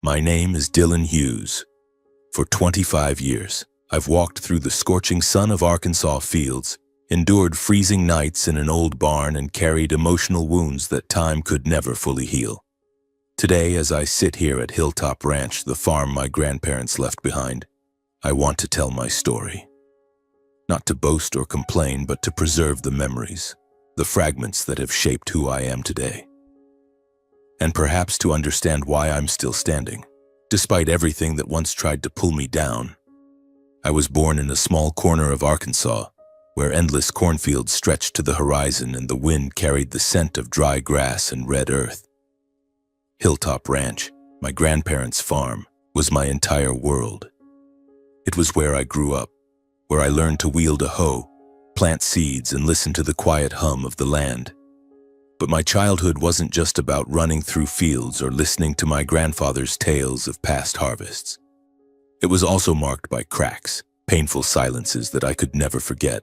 My name is Dylan Hughes. For 25 years, I've walked through the scorching sun of Arkansas fields, endured freezing nights in an old barn, and carried emotional wounds that time could never fully heal. Today, as I sit here at Hilltop Ranch, the farm my grandparents left behind, I want to tell my story. Not to boast or complain, but to preserve the memories, the fragments that have shaped who I am today. And perhaps to understand why I'm still standing, despite everything that once tried to pull me down. I was born in a small corner of Arkansas, where endless cornfields stretched to the horizon and the wind carried the scent of dry grass and red earth. Hilltop Ranch, my grandparents' farm, was my entire world. It was where I grew up, where I learned to wield a hoe, plant seeds, and listen to the quiet hum of the land. But my childhood wasn't just about running through fields or listening to my grandfather's tales of past harvests. It was also marked by cracks, painful silences that I could never forget.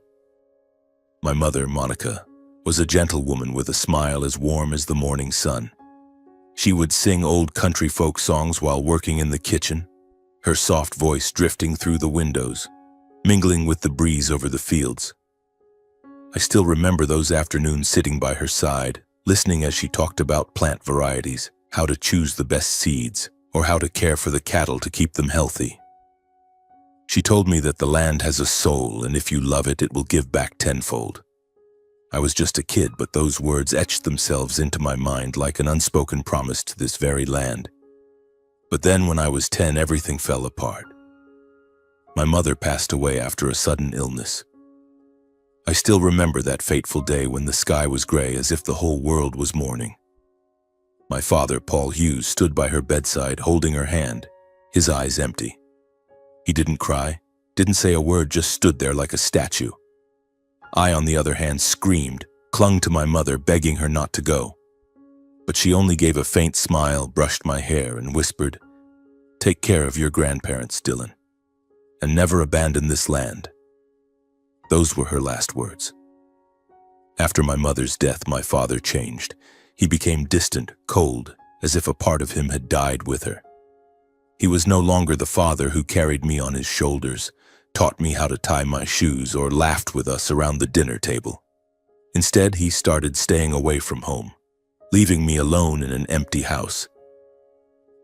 My mother, Monica, was a gentle woman with a smile as warm as the morning sun. She would sing old country folk songs while working in the kitchen, her soft voice drifting through the windows, mingling with the breeze over the fields. I still remember those afternoons sitting by her side, listening as she talked about plant varieties, how to choose the best seeds, or how to care for the cattle to keep them healthy. She told me that the land has a soul, and if you love it, it will give back tenfold. I was just a kid, but those words etched themselves into my mind like an unspoken promise to this very land. But then when I was 10, everything fell apart. My mother passed away after a sudden illness. I still remember that fateful day when the sky was gray as if the whole world was mourning. My father, Paul Hughes, stood by her bedside holding her hand, his eyes empty. He didn't cry, didn't say a word, just stood there like a statue. I, on the other hand, screamed, clung to my mother, begging her not to go. But she only gave a faint smile, brushed my hair, and whispered, "Take care of your grandparents, Dylan, and never abandon this land." Those were her last words. After my mother's death, my father changed. He became distant, cold, as if a part of him had died with her. He was no longer the father who carried me on his shoulders, taught me how to tie my shoes, or laughed with us around the dinner table. Instead, he started staying away from home, leaving me alone in an empty house.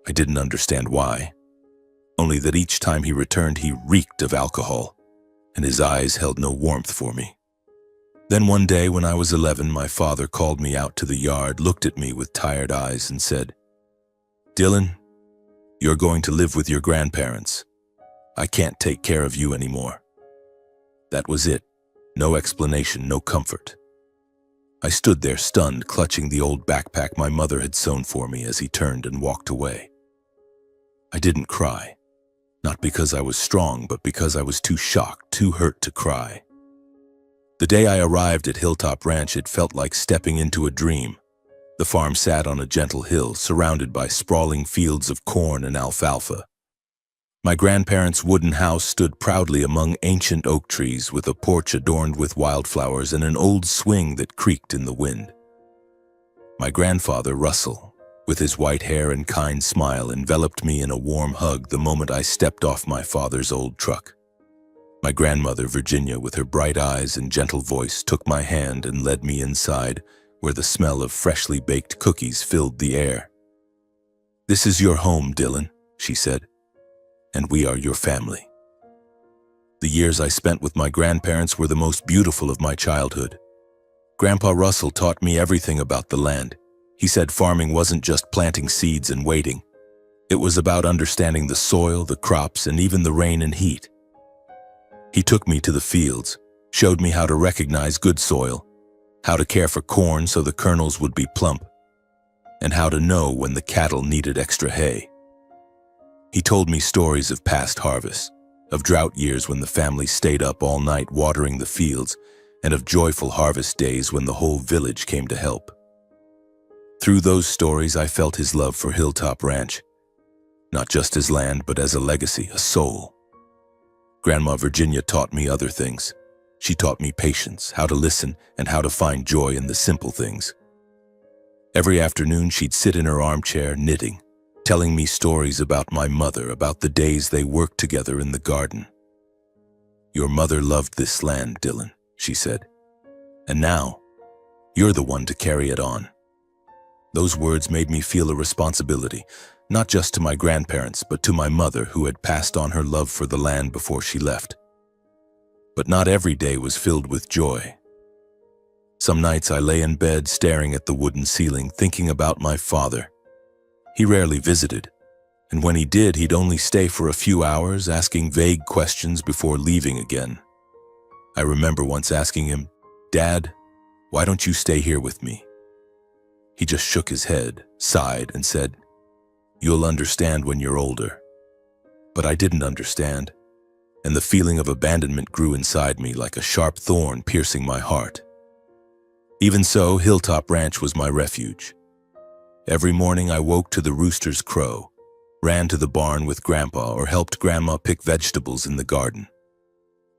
I didn't understand why, only that each time he returned, he reeked of alcohol, and his eyes held no warmth for me. Then one day when I was 11, my father called me out to the yard, looked at me with tired eyes, and said, "Dylan, you're going to live with your grandparents. I can't take care of you anymore." That was it. No explanation, no comfort. I stood there stunned, clutching the old backpack my mother had sewn for me as he turned and walked away. I didn't cry, not because I was strong, but because I was too shocked, too hurt to cry. The day I arrived at Hilltop Ranch, it felt like stepping into a dream. The farm sat on a gentle hill, surrounded by sprawling fields of corn and alfalfa. My grandparents' wooden house stood proudly among ancient oak trees, with a porch adorned with wildflowers and an old swing that creaked in the wind. My grandfather, Russell, with his white hair and kind smile, enveloped me in a warm hug the moment I stepped off my father's old truck. My grandmother, Virginia, with her bright eyes and gentle voice, took my hand and led me inside, where the smell of freshly baked cookies filled the air. "This is your home, Dylan," she said, "and we are your family." The years I spent with my grandparents were the most beautiful of my childhood. Grandpa Russell taught me everything about the land. He said farming wasn't just planting seeds and waiting. It was about understanding the soil, the crops, and even the rain and heat. He took me to the fields, showed me how to recognize good soil, how to care for corn so the kernels would be plump, and how to know when the cattle needed extra hay. He told me stories of past harvests, of drought years when the family stayed up all night watering the fields, and of joyful harvest days when the whole village came to help. Through those stories, I felt his love for Hilltop Ranch, not just as land, but as a legacy, a soul. Grandma Virginia taught me other things. She taught me patience, how to listen, and how to find joy in the simple things. Every afternoon, she'd sit in her armchair knitting, telling me stories about my mother, about the days they worked together in the garden. "Your mother loved this land, Dylan," she said. "And now, you're the one to carry it on." Those words made me feel a responsibility, not just to my grandparents, but to my mother, who had passed on her love for the land before she left. But not every day was filled with joy. Some nights I lay in bed staring at the wooden ceiling, thinking about my father. He rarely visited, and when he did, he'd only stay for a few hours, asking vague questions before leaving again. I remember once asking him, "Dad, why don't you stay here with me?" He just shook his head, sighed, and said, "You'll understand when you're older." But I didn't understand, and the feeling of abandonment grew inside me like a sharp thorn piercing my heart. Even so, Hilltop Ranch was my refuge. Every morning I woke to the rooster's crow, ran to the barn with Grandpa, or helped Grandma pick vegetables in the garden.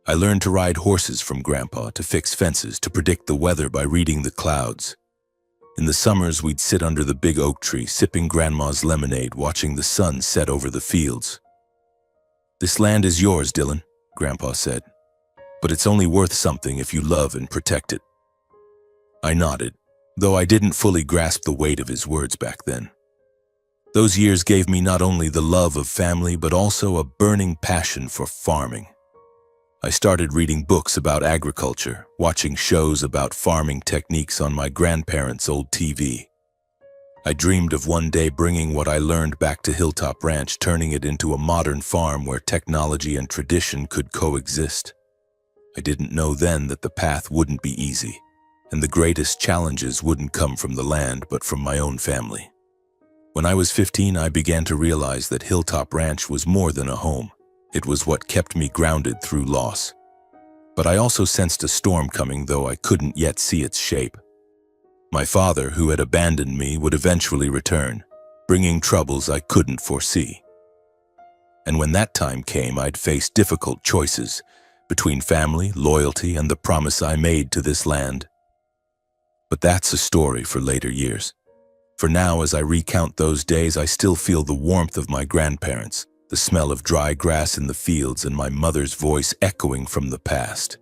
I learned to ride horses from Grandpa, to fix fences, to predict the weather by reading the clouds. In the summers, we'd sit under the big oak tree, sipping Grandma's lemonade, watching the sun set over the fields. "This land is yours, Dylan," Grandpa said, "but it's only worth something if you love and protect it." I nodded, though I didn't fully grasp the weight of his words back then. Those years gave me not only the love of family, but also a burning passion for farming. I started reading books about agriculture, watching shows about farming techniques on my grandparents' old TV. I dreamed of one day bringing what I learned back to Hilltop Ranch, turning it into a modern farm where technology and tradition could coexist. I didn't know then that the path wouldn't be easy, and the greatest challenges wouldn't come from the land, but from my own family. When I was 15, I began to realize that Hilltop Ranch was more than a home. It was what kept me grounded through loss. But I also sensed a storm coming, though I couldn't yet see its shape. My father, who had abandoned me, would eventually return, bringing troubles I couldn't foresee. And when that time came, I'd face difficult choices between family, loyalty, and the promise I made to this land. But that's a story for later years. For now, as I recount those days, I still feel the warmth of my grandparents, the smell of dry grass in the fields, and my mother's voice echoing from the past.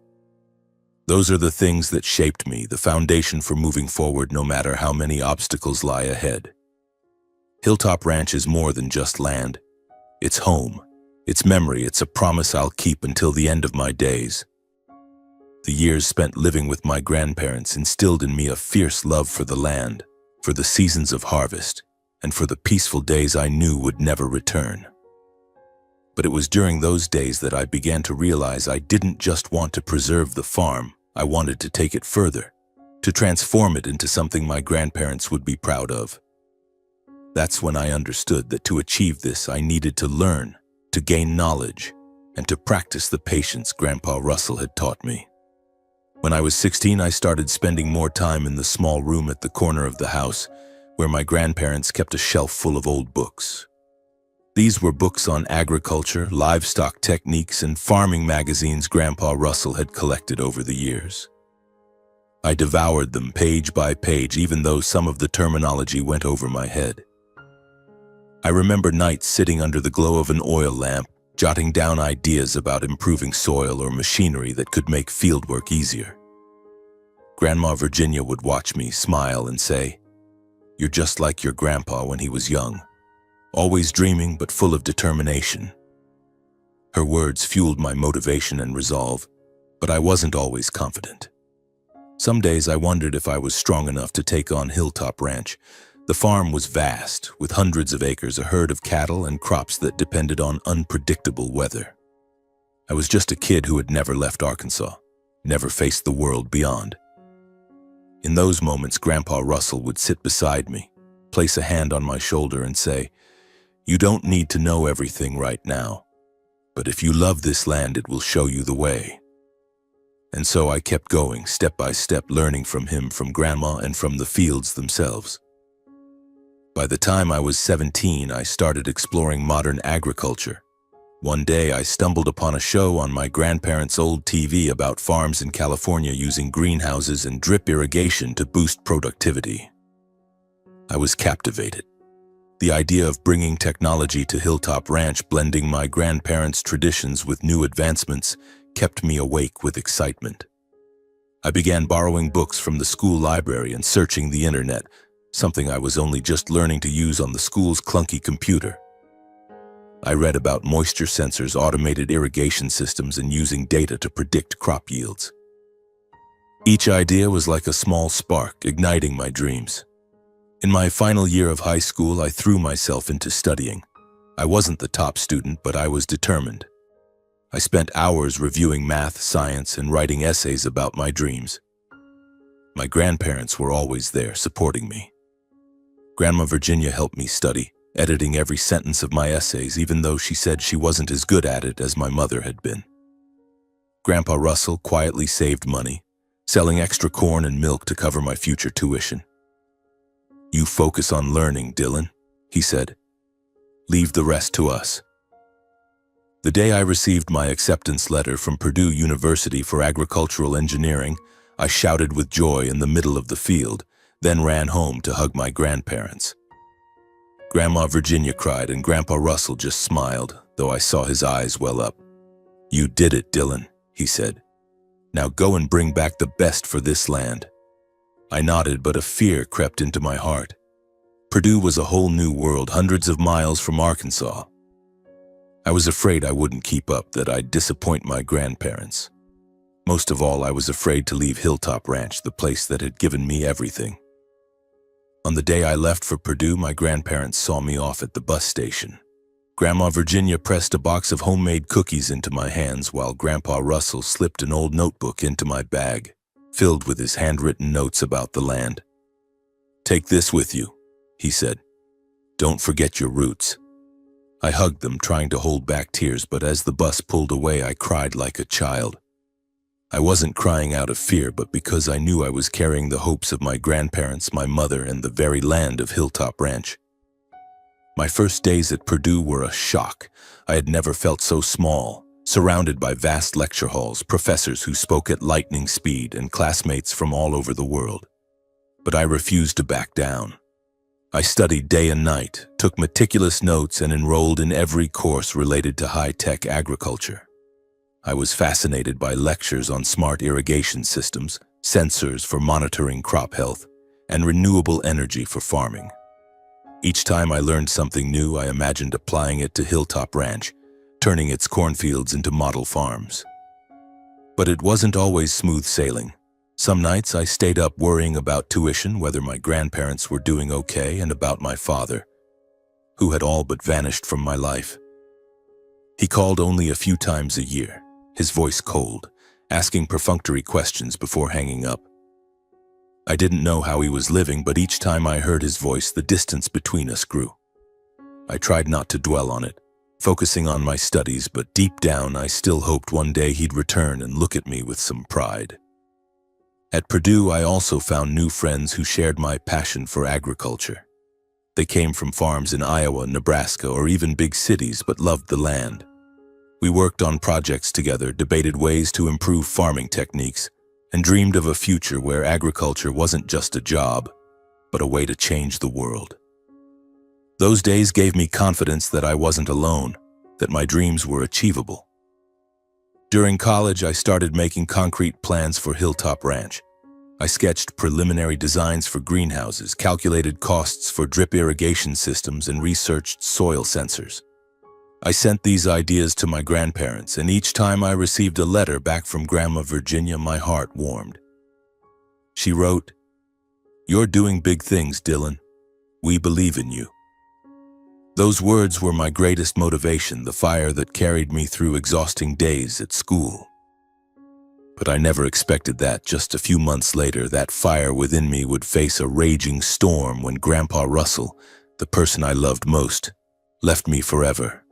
Those are the things that shaped me, the foundation for moving forward no matter how many obstacles lie ahead. Hilltop Ranch is more than just land. It's home, it's memory, it's a promise I'll keep until the end of my days. The years spent living with my grandparents instilled in me a fierce love for the land, for the seasons of harvest, and for the peaceful days I knew would never return. But it was during those days that I began to realize I didn't just want to preserve the farm, I wanted to take it further, to transform it into something my grandparents would be proud of. That's when I understood that to achieve this, I needed to learn, to gain knowledge, and to practice the patience Grandpa Russell had taught me. When I was 16, I started spending more time in the small room at the corner of the house, where my grandparents kept a shelf full of old books. These were books on agriculture, livestock techniques, and farming magazines Grandpa Russell had collected over the years. I devoured them page by page, even though some of the terminology went over my head. I remember nights sitting under the glow of an oil lamp, jotting down ideas about improving soil or machinery that could make fieldwork easier. Grandma Virginia would watch me, smile, and say, "You're just like your grandpa when he was young, always dreaming but full of determination." Her words fueled my motivation and resolve, but I wasn't always confident. Some days I wondered if I was strong enough to take on Hilltop Ranch. The farm was vast, with hundreds of acres, a herd of cattle, and crops that depended on unpredictable weather. I was just a kid who had never left Arkansas, never faced the world beyond. In those moments, Grandpa Russell would sit beside me, place a hand on my shoulder, and say, "You don't need to know everything right now, but if you love this land, it will show you the way." And so I kept going, step by step, learning from him, from Grandma, and from the fields themselves. By the time I was 17, I started exploring modern agriculture. One day, I stumbled upon a show on my grandparents' old TV about farms in California using greenhouses and drip irrigation to boost productivity. I was captivated. The idea of bringing technology to Hilltop Ranch, blending my grandparents' traditions with new advancements, kept me awake with excitement. I began borrowing books from the school library and searching the internet, something I was only just learning to use on the school's clunky computer. I read about moisture sensors, automated irrigation systems, and using data to predict crop yields. Each idea was like a small spark, igniting my dreams. In my final year of high school, I threw myself into studying. I wasn't the top student, but I was determined. I spent hours reviewing math, science, and writing essays about my dreams. My grandparents were always there, supporting me. Grandma Virginia helped me study, editing every sentence of my essays, even though she said she wasn't as good at it as my mother had been. Grandpa Russell quietly saved money, selling extra corn and milk to cover my future tuition. "You focus on learning, Dylan," he said. "Leave the rest to us." The day I received my acceptance letter from Purdue University for agricultural engineering, I shouted with joy in the middle of the field, then ran home to hug my grandparents. Grandma Virginia cried and Grandpa Russell just smiled, though I saw his eyes well up. "You did it, Dylan," he said. "Now go and bring back the best for this land." I nodded, but a fear crept into my heart. Purdue was a whole new world, hundreds of miles from Arkansas. I was afraid I wouldn't keep up, that I'd disappoint my grandparents. Most of all, I was afraid to leave Hilltop Ranch, the place that had given me everything. On the day I left for Purdue, my grandparents saw me off at the bus station. Grandma Virginia pressed a box of homemade cookies into my hands while Grandpa Russell slipped an old notebook into my bag, filled with his handwritten notes about the land. "Take this with you," he said. "Don't forget your roots." I hugged them, trying to hold back tears, but as the bus pulled away, I cried like a child. I wasn't crying out of fear, but because I knew I was carrying the hopes of my grandparents, my mother, and the very land of Hilltop Ranch. My first days at Purdue were a shock. I had never felt so small, surrounded by vast lecture halls, professors who spoke at lightning speed, and classmates from all over the world. But I refused to back down. I studied day and night, took meticulous notes, and enrolled in every course related to high-tech agriculture. I was fascinated by lectures on smart irrigation systems, sensors for monitoring crop health, and renewable energy for farming. Each time I learned something new, I imagined applying it to Hilltop Ranch, turning its cornfields into model farms. But it wasn't always smooth sailing. Some nights I stayed up worrying about tuition, whether my grandparents were doing okay, and about my father, who had all but vanished from my life. He called only a few times a year, his voice cold, asking perfunctory questions before hanging up. I didn't know how he was living, but each time I heard his voice, the distance between us grew. I tried not to dwell on it, focusing on my studies, but deep down I still hoped one day he'd return and look at me with some pride. At Purdue, I also found new friends who shared my passion for agriculture. They came from farms in Iowa, Nebraska, or even big cities, but loved the land. We worked on projects together, debated ways to improve farming techniques, and dreamed of a future where agriculture wasn't just a job, but a way to change the world. Those days gave me confidence that I wasn't alone, that my dreams were achievable. During college, I started making concrete plans for Hilltop Ranch. I sketched preliminary designs for greenhouses, calculated costs for drip irrigation systems, and researched soil sensors. I sent these ideas to my grandparents, and each time I received a letter back from Grandma Virginia, my heart warmed. She wrote, "You're doing big things, Dylan. We believe in you." Those words were my greatest motivation, the fire that carried me through exhausting days at school. But I never expected that just a few months later, that fire within me would face a raging storm when Grandpa Russell, the person I loved most, left me forever.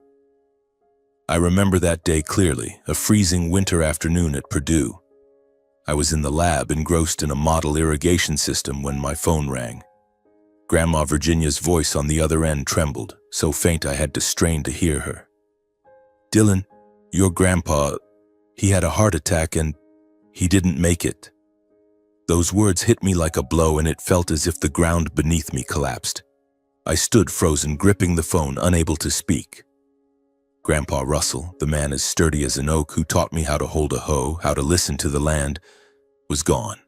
I remember that day clearly, a freezing winter afternoon at Purdue. I was in the lab, engrossed in a model irrigation system, when my phone rang. Grandma Virginia's voice on the other end trembled, so faint I had to strain to hear her. "Dylan, your grandpa, he had a heart attack and he didn't make it." Those words hit me like a blow, and it felt as if the ground beneath me collapsed. I stood frozen, gripping the phone, unable to speak. Grandpa Russell, the man as sturdy as an oak who taught me how to hold a hoe, how to listen to the land, was gone.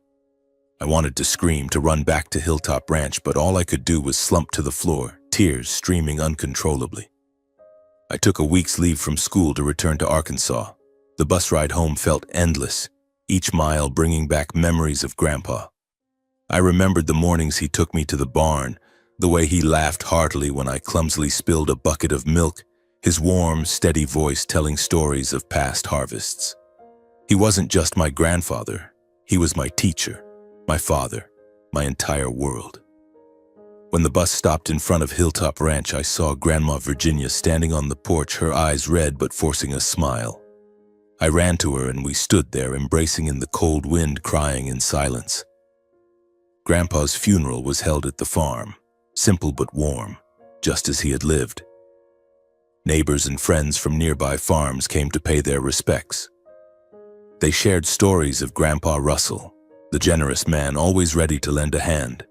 I wanted to scream, to run back to Hilltop Ranch, but all I could do was slump to the floor, tears streaming uncontrollably. I took a week's leave from school to return to Arkansas. The bus ride home felt endless, each mile bringing back memories of Grandpa. I remembered the mornings he took me to the barn, the way he laughed heartily when I clumsily spilled a bucket of milk, his warm, steady voice telling stories of past harvests. He wasn't just my grandfather, he was my teacher, my father, my entire world. When the bus stopped in front of Hilltop Ranch, I saw Grandma Virginia standing on the porch, her eyes red but forcing a smile. I ran to her and we stood there, embracing in the cold wind, crying in silence. Grandpa's funeral was held at the farm, simple but warm, just as he had lived. Neighbors and friends from nearby farms came to pay their respects. They shared stories of Grandpa Russell, the generous man always ready to lend a hand,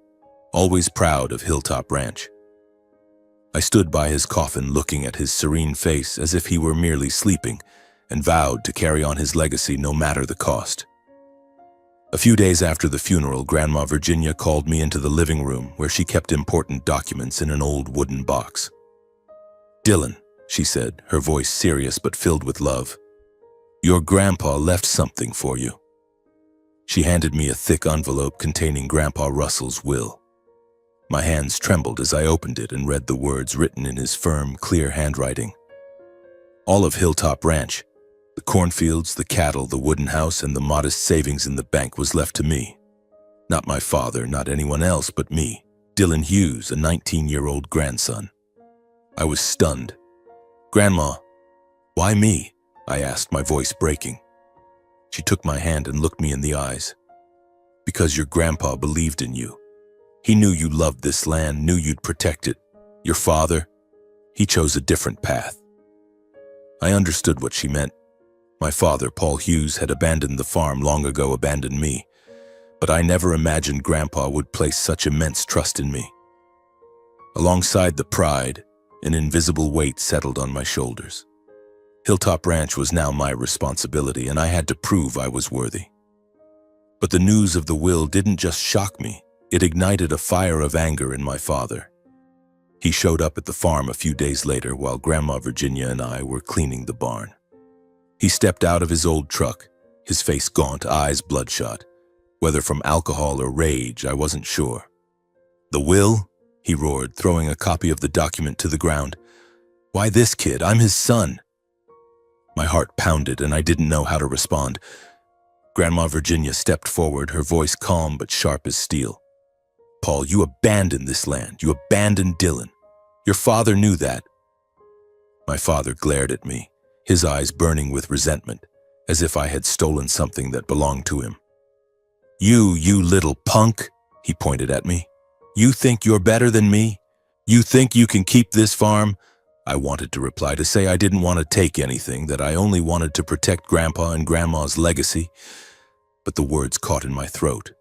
always proud of Hilltop Ranch. I stood by his coffin, looking at his serene face as if he were merely sleeping, and vowed to carry on his legacy no matter the cost. A few days after the funeral, Grandma Virginia called me into the living room where she kept important documents in an old wooden box. "Dylan," she said, her voice serious but filled with love, "your grandpa left something for you." She handed me a thick envelope containing Grandpa Russell's will. My hands trembled as I opened it and read the words written in his firm, clear handwriting. All of Hilltop Ranch, the cornfields, the cattle, the wooden house, and the modest savings in the bank was left to me. Not my father, not anyone else, but me, Dylan Hughes, a 19-year-old grandson. I was stunned. "Grandma, why me?" I asked, my voice breaking. She took my hand and looked me in the eyes. "Because your grandpa believed in you. He knew you loved this land, knew you'd protect it. Your father, he chose a different path." I understood what she meant. My father, Paul Hughes, had abandoned the farm long ago, abandoned me. But I never imagined Grandpa would place such immense trust in me. Alongside the pride, an invisible weight settled on my shoulders. Hilltop Ranch was now my responsibility, and I had to prove I was worthy. But the news of the will didn't just shock me, it ignited a fire of anger in my father. He showed up at the farm a few days later while Grandma Virginia and I were cleaning the barn. He stepped out of his old truck, his face gaunt, eyes bloodshot. Whether from alcohol or rage, I wasn't sure. "The will?" he roared, throwing a copy of the document to the ground. "Why this kid? I'm his son." My heart pounded and I didn't know how to respond. Grandma Virginia stepped forward, her voice calm but sharp as steel. "Paul, you abandoned this land. You abandoned Dylan. Your father knew that." My father glared at me, his eyes burning with resentment, as if I had stolen something that belonged to him. You little punk," he pointed at me. "You think you're better than me? You think you can keep this farm?" I wanted to reply, to say I didn't want to take anything, that I only wanted to protect Grandpa and Grandma's legacy, but the words caught in my throat.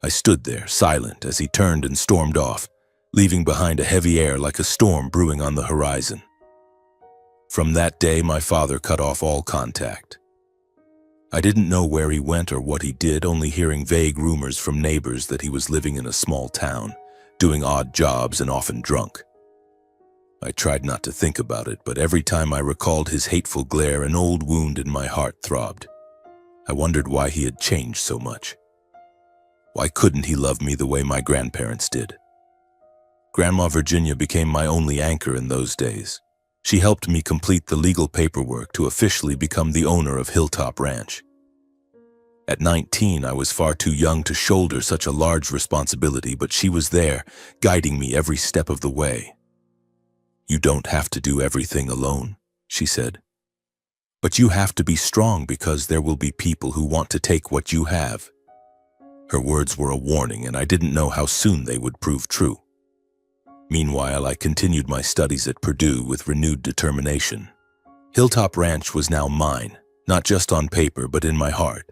I stood there, silent, as he turned and stormed off, leaving behind a heavy air like a storm brewing on the horizon. From that day, my father cut off all contact. I didn't know where he went or what he did, only hearing vague rumors from neighbors that he was living in a small town, doing odd jobs and often drunk. I tried not to think about it, but every time I recalled his hateful glare, an old wound in my heart throbbed. I wondered why he had changed so much. Why couldn't he love me the way my grandparents did? Grandma Virginia became my only anchor in those days. She helped me complete the legal paperwork to officially become the owner of Hilltop Ranch. At 19, I was far too young to shoulder such a large responsibility, but she was there, guiding me every step of the way. "You don't have to do everything alone," she said. "But you have to be strong because there will be people who want to take what you have." Her words were a warning, and I didn't know how soon they would prove true. Meanwhile, I continued my studies at Purdue with renewed determination. Hilltop Ranch was now mine, not just on paper, but in my heart.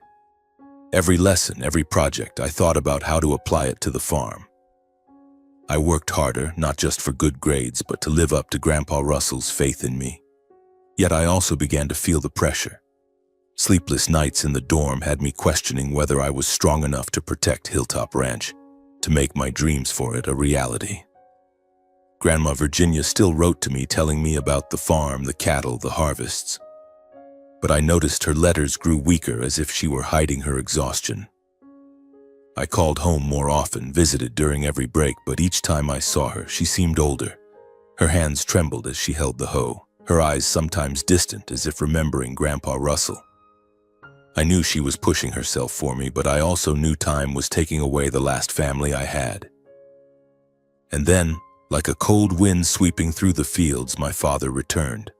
Every lesson, every project, I thought about how to apply it to the farm. I worked harder, not just for good grades, but to live up to Grandpa Russell's faith in me. Yet I also began to feel the pressure. Sleepless nights in the dorm had me questioning whether I was strong enough to protect Hilltop Ranch, to make my dreams for it a reality. Grandma Virginia still wrote to me telling me about the farm, the cattle, the harvests. But I noticed her letters grew weaker as if she were hiding her exhaustion. I called home more often, visited during every break, but each time I saw her, she seemed older. Her hands trembled as she held the hoe, her eyes sometimes distant as if remembering Grandpa Russell. I knew she was pushing herself for me, but I also knew time was taking away the last family I had. And then, like a cold wind sweeping through the fields, my father returned.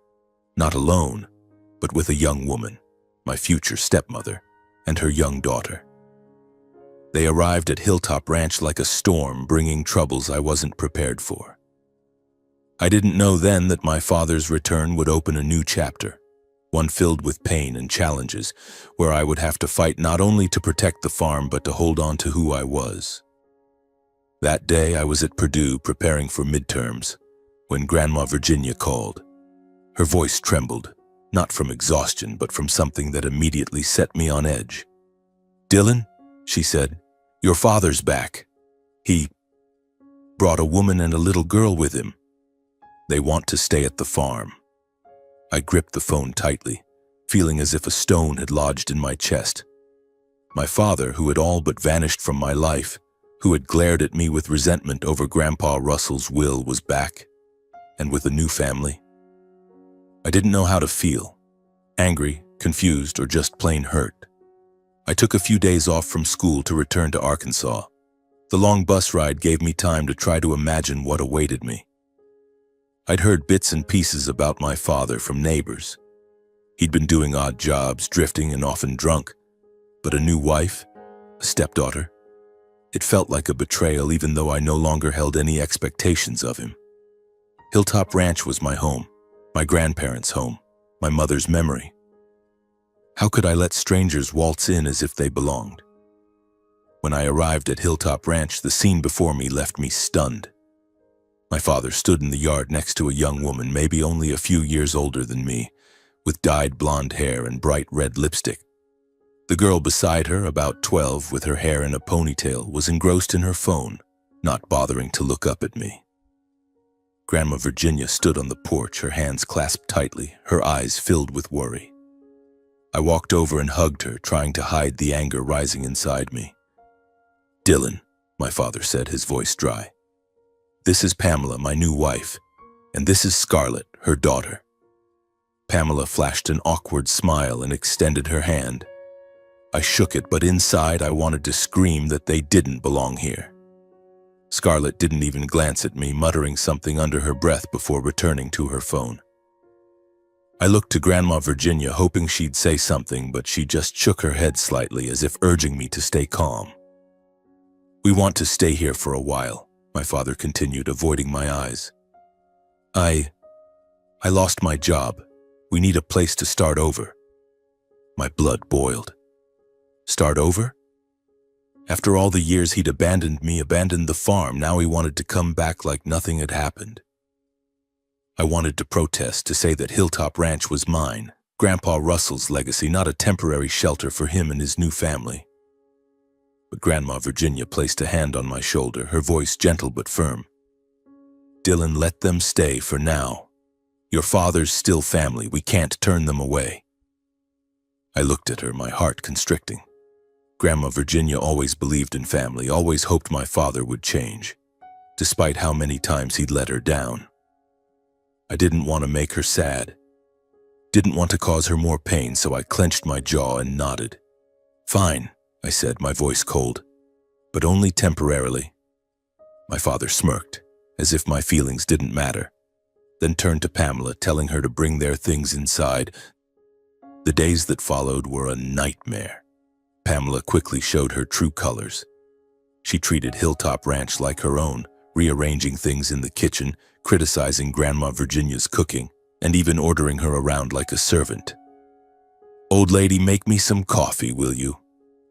Not alone, but with a young woman, my future stepmother, and her young daughter. They arrived at Hilltop Ranch like a storm, bringing troubles I wasn't prepared for. I didn't know then that my father's return would open a new chapter, one filled with pain and challenges, where I would have to fight not only to protect the farm but to hold on to who I was. That day I was at Purdue preparing for midterms when Grandma Virginia called. Her voice trembled, not from exhaustion but from something that immediately set me on edge. "Dylan," she said, "your father's back. He brought a woman and a little girl with him. They want to stay at the farm." I gripped the phone tightly, feeling as if a stone had lodged in my chest. My father, who had all but vanished from my life, who had glared at me with resentment over Grandpa Russell's will, was back, and with a new family. I didn't know how to feel, angry, confused, or just plain hurt. I took a few days off from school to return to Arkansas. The long bus ride gave me time to try to imagine what awaited me. I'd heard bits and pieces about my father from neighbors. He'd been doing odd jobs, drifting and often drunk. But a new wife, a stepdaughter, it felt like a betrayal even though I no longer held any expectations of him. Hilltop Ranch was my home, my grandparents' home, my mother's memory. How could I let strangers waltz in as if they belonged? When I arrived at Hilltop Ranch, the scene before me left me stunned. My father stood in the yard next to a young woman, maybe only a few years older than me, with dyed blonde hair and bright red lipstick. The girl beside her, about 12, with her hair in a ponytail, was engrossed in her phone, not bothering to look up at me. Grandma Virginia stood on the porch, her hands clasped tightly, her eyes filled with worry. I walked over and hugged her, trying to hide the anger rising inside me. "Dylan," my father said, his voice dry. "This is Pamela, my new wife, and this is Scarlett, her daughter." Pamela flashed an awkward smile and extended her hand. I shook it, but inside I wanted to scream that they didn't belong here. Scarlett didn't even glance at me, muttering something under her breath before returning to her phone. I looked to Grandma Virginia, hoping she'd say something, but she just shook her head slightly as if urging me to stay calm. "We want to stay here for a while," my father continued, avoiding my eyes. I lost my job. We need a place to start over." My blood boiled. Start over? After all the years he'd abandoned me, abandoned the farm, now he wanted to come back like nothing had happened. I wanted to protest, to say that Hilltop Ranch was mine, Grandpa Russell's legacy, not a temporary shelter for him and his new family. But Grandma Virginia placed a hand on my shoulder, her voice gentle but firm. "Dylan, let them stay for now. Your father's still family. We can't turn them away." I looked at her, my heart constricting. Grandma Virginia always believed in family, always hoped my father would change, despite how many times he'd let her down. I didn't want to make her sad, didn't want to cause her more pain, so I clenched my jaw and nodded. "Fine," I said, my voice cold, "but only temporarily." My father smirked, as if my feelings didn't matter, then turned to Pamela, telling her to bring their things inside. The days that followed were a nightmare. Pamela quickly showed her true colors. She treated Hilltop Ranch like her own, rearranging things in the kitchen, criticizing Grandma Virginia's cooking, and even ordering her around like a servant. "Old lady, make me some coffee, will you?"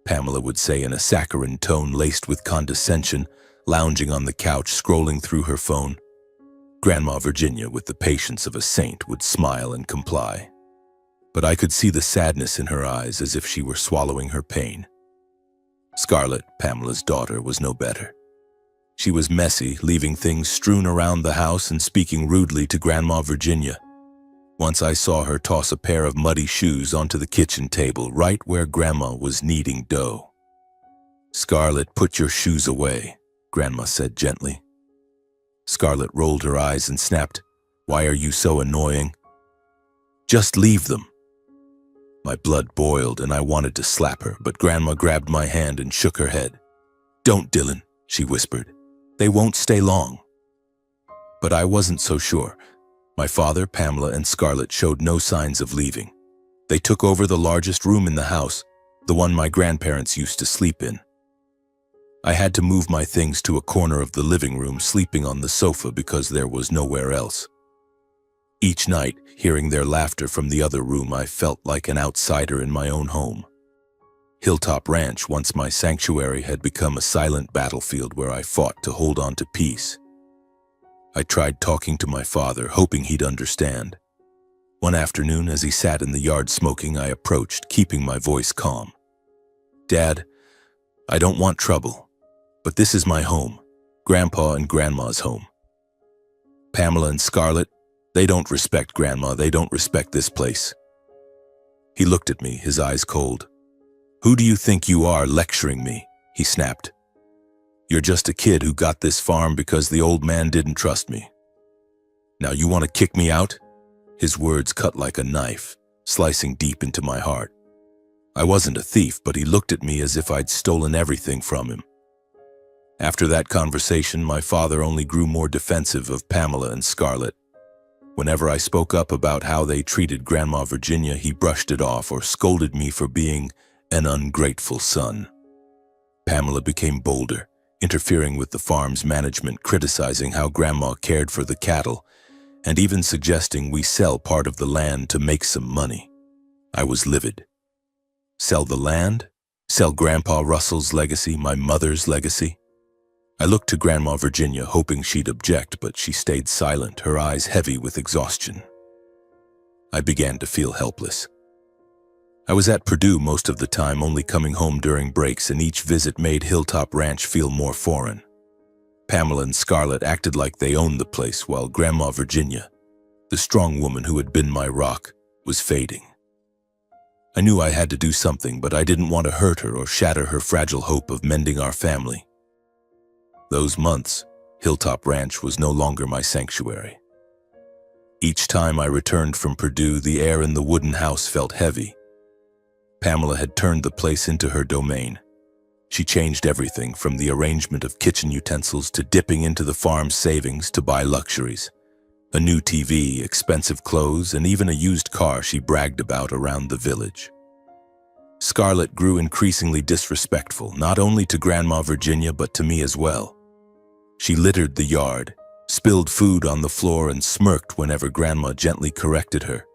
Pamela would say in a saccharine tone laced with condescension, lounging on the couch, scrolling through her phone. Grandma Virginia, with the patience of a saint, would smile and comply. But I could see the sadness in her eyes, as if she were swallowing her pain. Scarlett, Pamela's daughter, was no better. She was messy, leaving things strewn around the house and speaking rudely to Grandma Virginia. Once I saw her toss a pair of muddy shoes onto the kitchen table, right where Grandma was kneading dough. "Scarlett, put your shoes away," Grandma said gently. Scarlett rolled her eyes and snapped, "Why are you so annoying?" "Just leave them." My blood boiled and I wanted to slap her, but Grandma grabbed my hand and shook her head. "Don't, Dylan," she whispered. "They won't stay long." But I wasn't so sure. My father, Pamela, and Scarlett showed no signs of leaving. They took over the largest room in the house, the one my grandparents used to sleep in. I had to move my things to a corner of the living room, sleeping on the sofa because there was nowhere else. Each night, hearing their laughter from the other room, I felt like an outsider in my own home. Hilltop Ranch, once my sanctuary, had become a silent battlefield where I fought to hold on to peace. I tried talking to my father, hoping he'd understand. One afternoon, as he sat in the yard smoking, I approached, keeping my voice calm. "Dad, I don't want trouble, but this is my home, Grandpa and Grandma's home. Pamela and Scarlett, they don't respect Grandma, they don't respect this place." He looked at me, his eyes cold. "Who do you think you are, lecturing me?" he snapped. "You're just a kid who got this farm because the old man didn't trust me. Now you want to kick me out?" His words cut like a knife, slicing deep into my heart. I wasn't a thief, but he looked at me as if I'd stolen everything from him. After that conversation, my father only grew more defensive of Pamela and Scarlett. Whenever I spoke up about how they treated Grandma Virginia, he brushed it off or scolded me for being an ungrateful son. Pamela became bolder, interfering with the farm's management, criticizing how Grandma cared for the cattle, and even suggesting we sell part of the land to make some money. I was livid. Sell the land? Sell Grandpa Russell's legacy, my mother's legacy? I looked to Grandma Virginia, hoping she'd object, but she stayed silent, her eyes heavy with exhaustion. I began to feel helpless. I was at Purdue most of the time, only coming home during breaks, and each visit made Hilltop Ranch feel more foreign. Pamela and Scarlett acted like they owned the place, while Grandma Virginia, the strong woman who had been my rock, was fading. I knew I had to do something, but I didn't want to hurt her or shatter her fragile hope of mending our family. Those months, Hilltop Ranch was no longer my sanctuary. Each time I returned from Purdue, the air in the wooden house felt heavy. Pamela had turned the place into her domain. She changed everything, from the arrangement of kitchen utensils to dipping into the farm's savings to buy luxuries. A new TV, expensive clothes, and even a used car she bragged about around the village. Scarlett grew increasingly disrespectful, not only to Grandma Virginia but to me as well. She littered the yard, spilled food on the floor, and smirked whenever Grandma gently corrected her.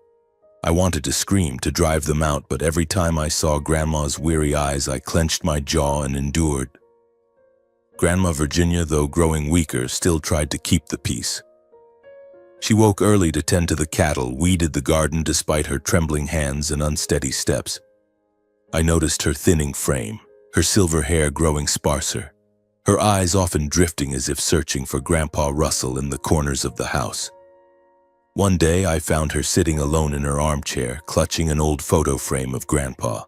I wanted to scream, to drive them out, but every time I saw Grandma's weary eyes, I clenched my jaw and endured. Grandma Virginia, though growing weaker, still tried to keep the peace. She woke early to tend to the cattle, weeded the garden despite her trembling hands and unsteady steps. I noticed her thinning frame, her silver hair growing sparser, her eyes often drifting as if searching for Grandpa Russell in the corners of the house. One day, I found her sitting alone in her armchair, clutching an old photo frame of Grandpa,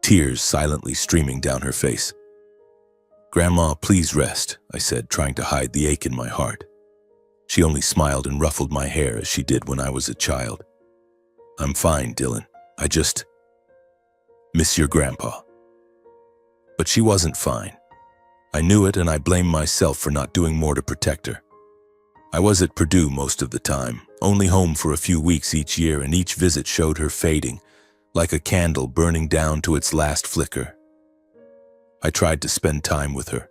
tears silently streaming down her face. "Grandma, please rest," I said, trying to hide the ache in my heart. She only smiled and ruffled my hair as she did when I was a child. "I'm fine, Dylan. I just miss your grandpa." But she wasn't fine. I knew it, and I blamed myself for not doing more to protect her. I was at Purdue most of the time, only home for a few weeks each year, and each visit showed her fading, like a candle burning down to its last flicker. I tried to spend time with her,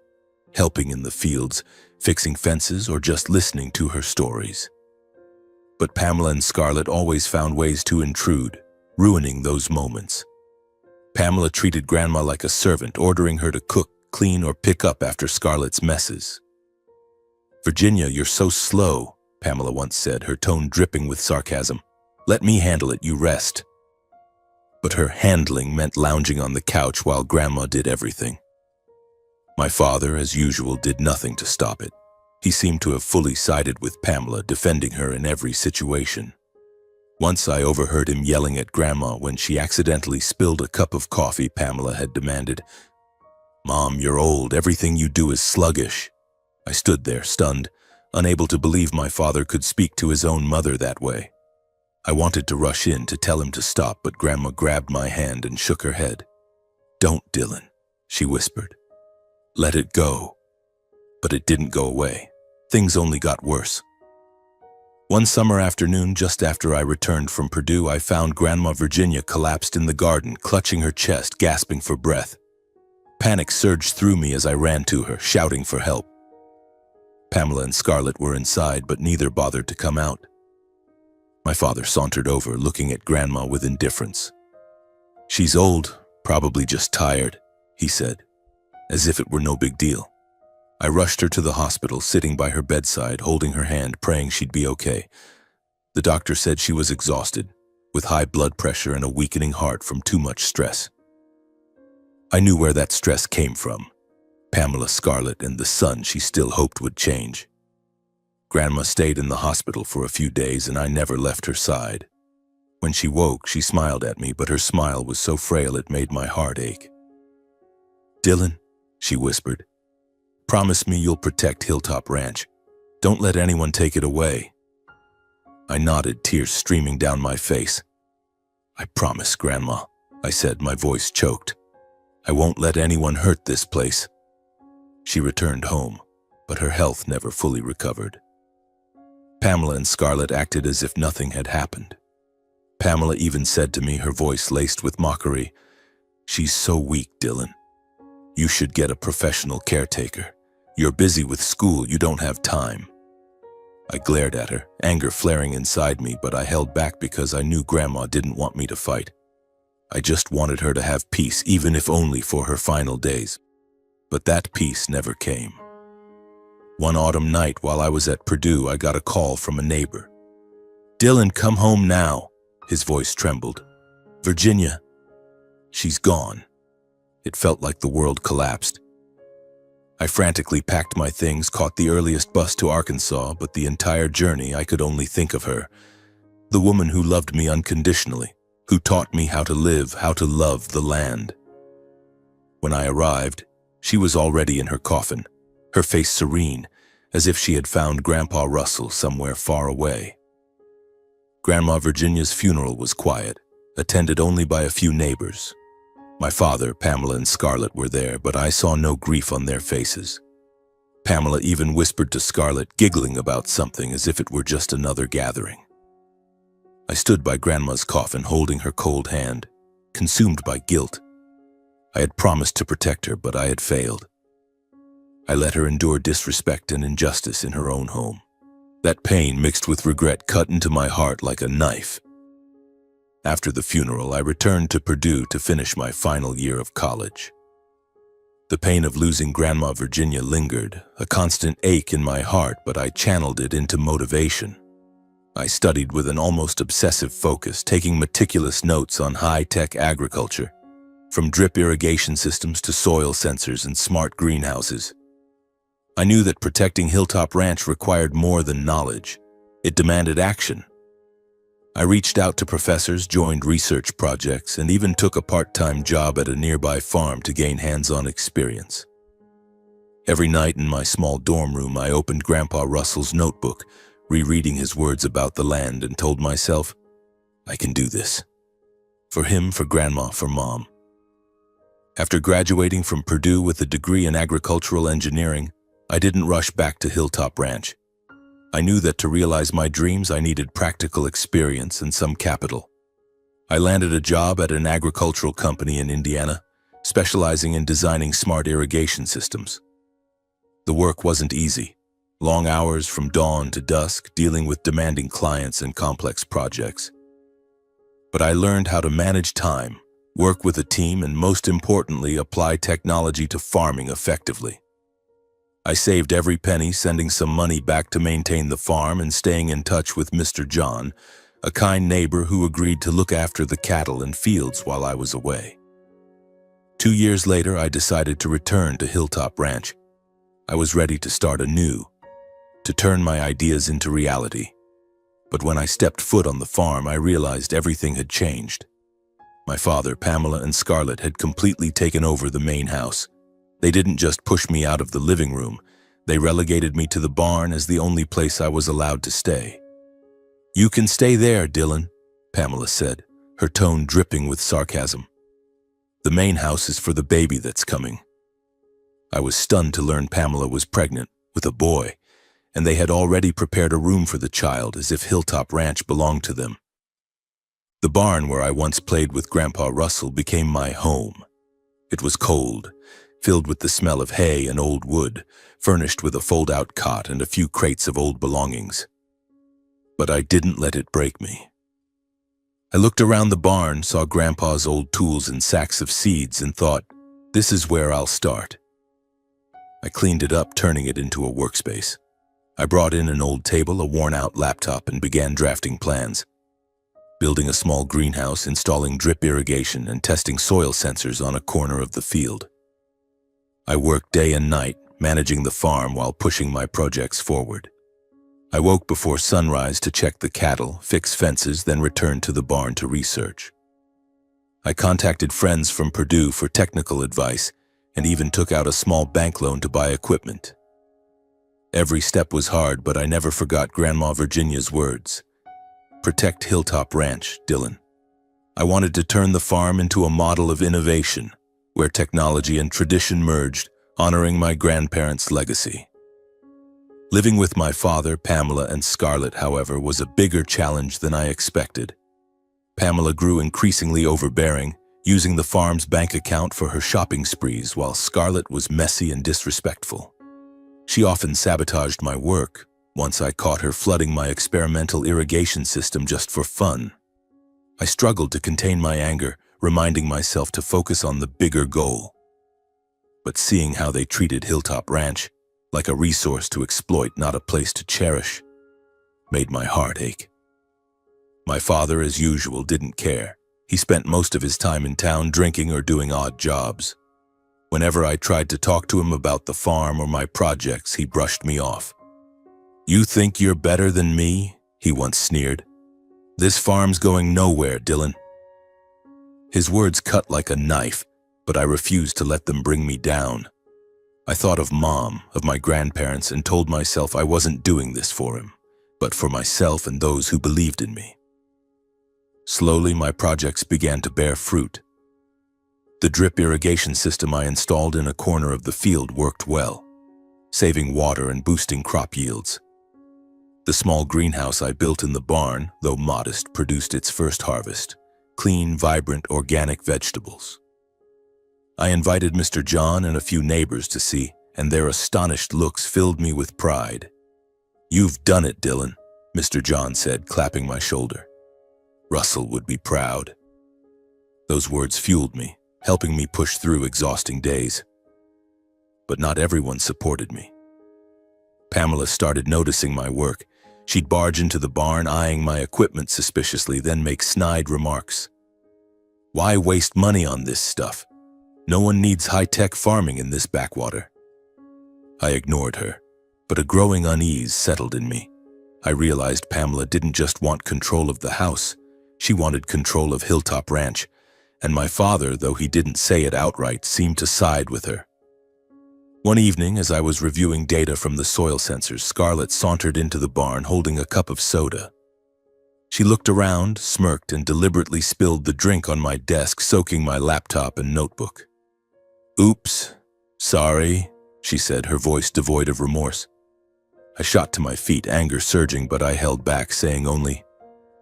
helping in the fields, fixing fences, or just listening to her stories. But Pamela and Scarlett always found ways to intrude, ruining those moments. Pamela treated Grandma like a servant, ordering her to cook, clean, or pick up after Scarlett's messes. "Virginia, you're so slow," Pamela once said, her tone dripping with sarcasm. "Let me handle it, you rest." But her handling meant lounging on the couch while Grandma did everything. My father, as usual, did nothing to stop it. He seemed to have fully sided with Pamela, defending her in every situation. Once I overheard him yelling at Grandma when she accidentally spilled a cup of coffee. Pamela had demanded, "Mom, you're old. Everything you do is sluggish." I stood there, stunned, unable to believe my father could speak to his own mother that way. I wanted to rush in to tell him to stop, but Grandma grabbed my hand and shook her head. "Don't, Dylan," she whispered. "Let it go." But it didn't go away. Things only got worse. One summer afternoon, just after I returned from Purdue, I found Grandma Virginia collapsed in the garden, clutching her chest, gasping for breath. Panic surged through me as I ran to her, shouting for help. Pamela and Scarlett were inside, but neither bothered to come out. My father sauntered over, looking at Grandma with indifference. "She's old, probably just tired," he said, as if it were no big deal. I rushed her to the hospital, sitting by her bedside, holding her hand, praying she'd be okay. The doctor said she was exhausted, with high blood pressure and a weakening heart from too much stress. I knew where that stress came from: Pamela, Scarlett, and the son she still hoped would change. Grandma stayed in the hospital for a few days, and I never left her side. When she woke, she smiled at me, but her smile was so frail it made my heart ache. "Dylan," she whispered, "promise me you'll protect Hilltop Ranch. Don't let anyone take it away." I nodded, tears streaming down my face. "I promise, Grandma," I said, my voice choked. "I won't let anyone hurt this place." She returned home, but her health never fully recovered. Pamela and Scarlett acted as if nothing had happened. Pamela even said to me, her voice laced with mockery, "She's so weak, Dylan. You should get a professional caretaker. You're busy with school, you don't have time." I glared at her, anger flaring inside me, but I held back because I knew Grandma didn't want me to fight. I just wanted her to have peace, even if only for her final days. But that peace never came. One autumn night while I was at Purdue, I got a call from a neighbor. "Dylan, come home now." His voice trembled. "Virginia, she's gone." It felt like the world collapsed. I frantically packed my things, caught the earliest bus to Arkansas, but the entire journey I could only think of her. The woman who loved me unconditionally, who taught me how to live, how to love the land. When I arrived, she was already in her coffin, her face serene, as if she had found Grandpa Russell somewhere far away. Grandma Virginia's funeral was quiet, attended only by a few neighbors. My father, Pamela, and Scarlett were there, but I saw no grief on their faces. Pamela even whispered to Scarlett, giggling about something as if it were just another gathering. I stood by Grandma's coffin, holding her cold hand, consumed by guilt. I had promised to protect her, but I had failed. I let her endure disrespect and injustice in her own home. That pain, mixed with regret, cut into my heart like a knife. After the funeral, I returned to Purdue to finish my final year of college. The pain of losing Grandma Virginia lingered, a constant ache in my heart, but I channeled it into motivation. I studied with an almost obsessive focus, taking meticulous notes on high-tech agriculture, from drip irrigation systems to soil sensors and smart greenhouses. I knew that protecting Hilltop Ranch required more than knowledge. It demanded action. I reached out to professors, joined research projects, and even took a part-time job at a nearby farm to gain hands-on experience. Every night in my small dorm room, I opened Grandpa Russell's notebook, rereading his words about the land, and told myself, I can do this. For him, for Grandma, for Mom. After graduating from Purdue with a degree in agricultural engineering, I didn't rush back to Hilltop Ranch. I knew that to realize my dreams, I needed practical experience and some capital. I landed a job at an agricultural company in Indiana, specializing in designing smart irrigation systems. The work wasn't easy. Long hours from dawn to dusk, dealing with demanding clients and complex projects. But I learned how to manage time, work with a team, and most importantly, apply technology to farming effectively. I saved every penny, sending some money back to maintain the farm and staying in touch with Mr. John, a kind neighbor who agreed to look after the cattle and fields while I was away. 2 years later, I decided to return to Hilltop Ranch. I was ready to start anew, to turn my ideas into reality. But when I stepped foot on the farm, I realized everything had changed. My father, Pamela, and Scarlett had completely taken over the main house. They didn't just push me out of the living room, they relegated me to the barn as the only place I was allowed to stay. "You can stay there, Dylan," Pamela said, her tone dripping with sarcasm. "The main house is for the baby that's coming." I was stunned to learn Pamela was pregnant with a boy, and they had already prepared a room for the child as if Hilltop Ranch belonged to them. The barn where I once played with Grandpa Russell became my home. It was cold, filled with the smell of hay and old wood, furnished with a fold-out cot and a few crates of old belongings. But I didn't let it break me. I looked around the barn, saw Grandpa's old tools and sacks of seeds, and thought, this is where I'll start. I cleaned it up, turning it into a workspace. I brought in an old table, a worn-out laptop, and began drafting plans. Building a small greenhouse, installing drip irrigation, and testing soil sensors on a corner of the field. I worked day and night, managing the farm while pushing my projects forward. I woke before sunrise to check the cattle, fix fences, then returned to the barn to research. I contacted friends from Purdue for technical advice and even took out a small bank loan to buy equipment. Every step was hard, but I never forgot Grandma Virginia's words. Protect Hilltop Ranch, Dylan. I wanted to turn the farm into a model of innovation, where technology and tradition merged, honoring my grandparents' legacy. Living with my father, Pamela, and Scarlett, however, was a bigger challenge than I expected. Pamela grew increasingly overbearing, using the farm's bank account for her shopping sprees, while Scarlett was messy and disrespectful. She often sabotaged my work. Once I caught her flooding my experimental irrigation system just for fun. I struggled to contain my anger, reminding myself to focus on the bigger goal. But seeing how they treated Hilltop Ranch, like a resource to exploit, not a place to cherish, made my heart ache. My father, as usual, didn't care. He spent most of his time in town drinking or doing odd jobs. Whenever I tried to talk to him about the farm or my projects, he brushed me off. "You think you're better than me?" he once sneered. "This farm's going nowhere, Dylan." His words cut like a knife, but I refused to let them bring me down. I thought of Mom, of my grandparents, and told myself I wasn't doing this for him, but for myself and those who believed in me. Slowly, my projects began to bear fruit. The drip irrigation system I installed in a corner of the field worked well, saving water and boosting crop yields. The small greenhouse I built in the barn, though modest, produced its first harvest, clean, vibrant, organic vegetables. I invited Mr. John and a few neighbors to see, and their astonished looks filled me with pride. "You've done it, Dylan," Mr. John said, clapping my shoulder. "Russell would be proud." Those words fueled me, helping me push through exhausting days. But not everyone supported me. Pamela started noticing my work. She'd barge into the barn, eyeing my equipment suspiciously, then make snide remarks. "Why waste money on this stuff? No one needs high-tech farming in this backwater." I ignored her, but a growing unease settled in me. I realized Pamela didn't just want control of the house. She wanted control of Hilltop Ranch, and my father, though he didn't say it outright, seemed to side with her. One evening, as I was reviewing data from the soil sensors, Scarlett sauntered into the barn holding a cup of soda. She looked around, smirked, and deliberately spilled the drink on my desk, soaking my laptop and notebook. "Oops, sorry," she said, her voice devoid of remorse. I shot to my feet, anger surging, but I held back, saying only,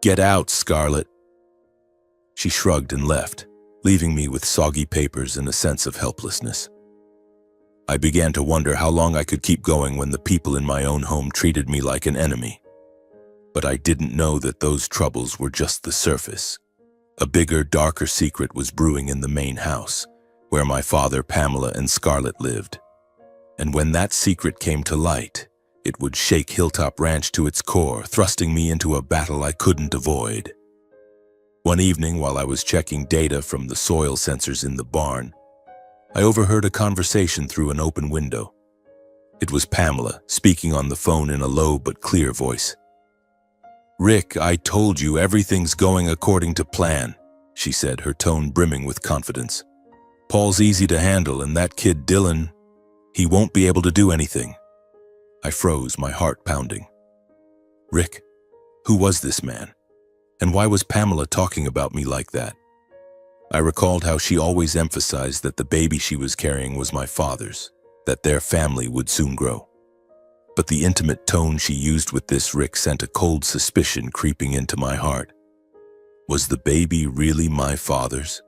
"Get out, Scarlett." She shrugged and left, leaving me with soggy papers and a sense of helplessness. I began to wonder how long I could keep going when the people in my own home treated me like an enemy. But I didn't know that those troubles were just the surface. A bigger, darker secret was brewing in the main house, where my father, Pamela, and Scarlett lived. And when that secret came to light, it would shake Hilltop Ranch to its core, thrusting me into a battle I couldn't avoid. One evening, while I was checking data from the soil sensors in the barn, I overheard a conversation through an open window. It was Pamela, speaking on the phone in a low but clear voice. "Rick, I told you everything's going according to plan," she said, her tone brimming with confidence. "Paul's easy to handle, and that kid Dylan, he won't be able to do anything." I froze, my heart pounding. Rick? Who was this man? And why was Pamela talking about me like that? I recalled how she always emphasized that the baby she was carrying was my father's, that their family would soon grow. But the intimate tone she used with this Rick sent a cold suspicion creeping into my heart. Was the baby really my father's?